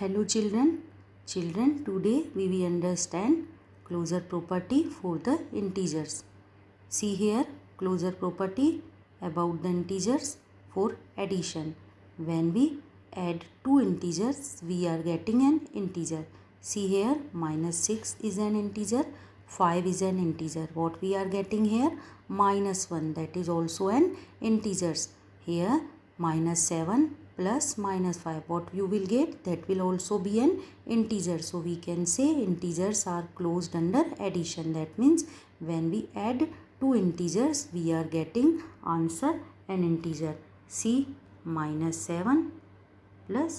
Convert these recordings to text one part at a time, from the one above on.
Hello children. Children, today we will understand closure property for the integers. See here closure property about the integers for addition. When we add two integers, we are getting an integer. See here -6 is an integer, 5 is an integer. What we are getting here? -1, that is also an integers. Here -7 plus -5, what you will get? That will also be an integer. So we can say integers are closed under addition. That means when we add two integers, we are getting answer an integer. See -7 plus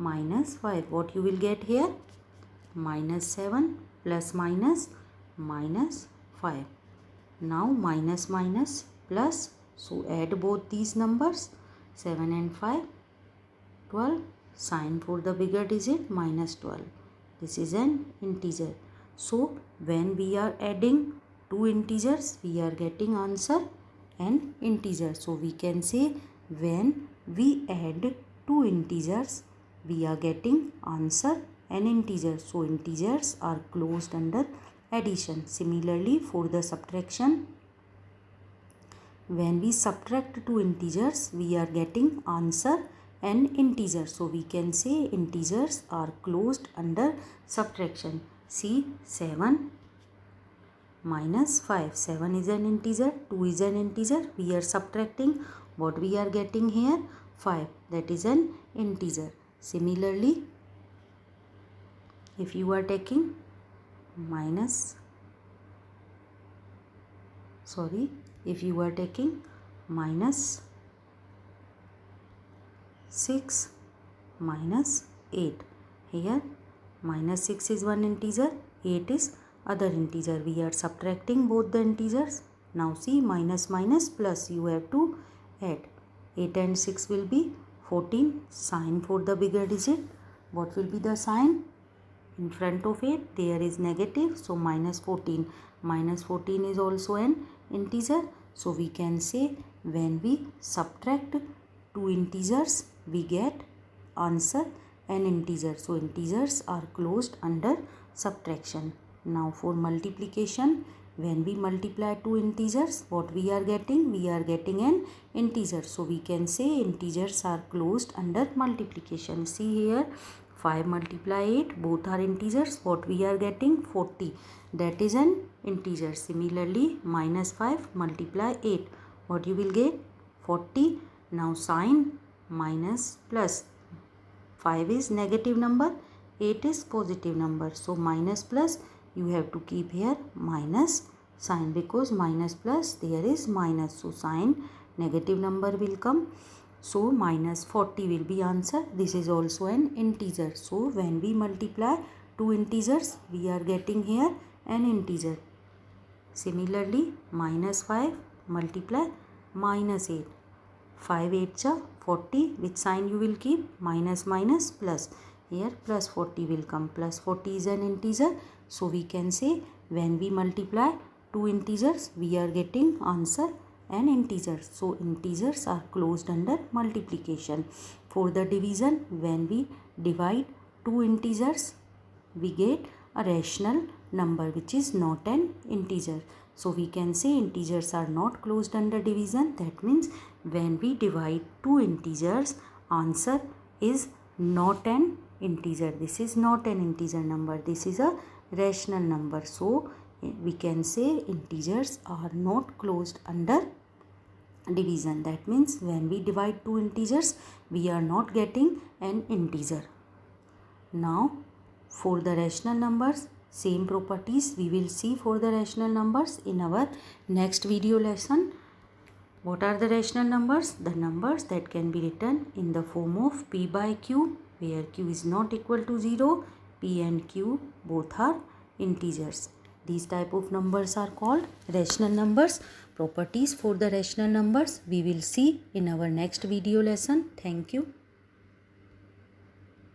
-5, what you will get here? -7 plus -5. Now minus minus plus, so add both these numbers, 7 and 5, 12. Sign for the bigger digit, -12. This is an integer. So when we are adding two integers, we are getting answer an integer. So we can say when we add two integers, we are getting answer an integer. So integers are closed under addition. Similarly for the subtraction, when we subtract two integers, we are getting answer an integer. So we can say integers are closed under subtraction. See 7 minus 5. 7 is an integer, 2 is an integer. We are subtracting. What we are getting here? 5. That is an integer. Similarly, if you are taking if you are taking -6 minus 8, here -6 is one integer, 8 is other integer. We are subtracting both the integers. Now see minus minus plus, you have to add. 8 and 6 will be 14. Sign for the bigger digit. What will be the sign? In front of it there is negative, so -14. -14 is also an integer. So we can say when we subtract two integers, we get answer an integer. So integers are closed under subtraction. Now for multiplication, when we multiply two integers, what we are getting? We are getting an integer. So we can say integers are closed under multiplication. See here 5 multiply 8, both are integers. What we are getting? 40. That is an integer. Similarly -5 multiply 8, what you will get? 40. Now sign minus plus. 5 is negative number, 8 is positive number. So minus plus, you have to keep here minus sign, because minus plus there is minus. So sign negative number will come. So -40 will be answer. This is also an integer. So when we multiply two integers, we are getting here an integer. Similarly -5 multiply -8. 5 8s are 40. Which sign you will keep? Minus minus plus. Here plus 40 will come. Plus 40 is an integer. So we can say when we multiply two integers, we are getting answer an integer. So integers are closed under multiplication. For the division, when we divide two integers, we get a rational number which is not an integer. So we can say integers are not closed under division. That means when we divide two integers, answer is not an integer. This is not an integer number. This is a rational number. So we can say integers are not closed under division. That means when we divide two integers, we are not getting an integer. Now for the rational numbers, same properties we will see for the rational numbers in our next video lesson. What are the rational numbers? The numbers that can be written in the form of p by q, where q is not equal to 0. P and q both are integers. These type of numbers are called rational numbers. Properties for the rational numbers we will see in our next video lesson. Thank you.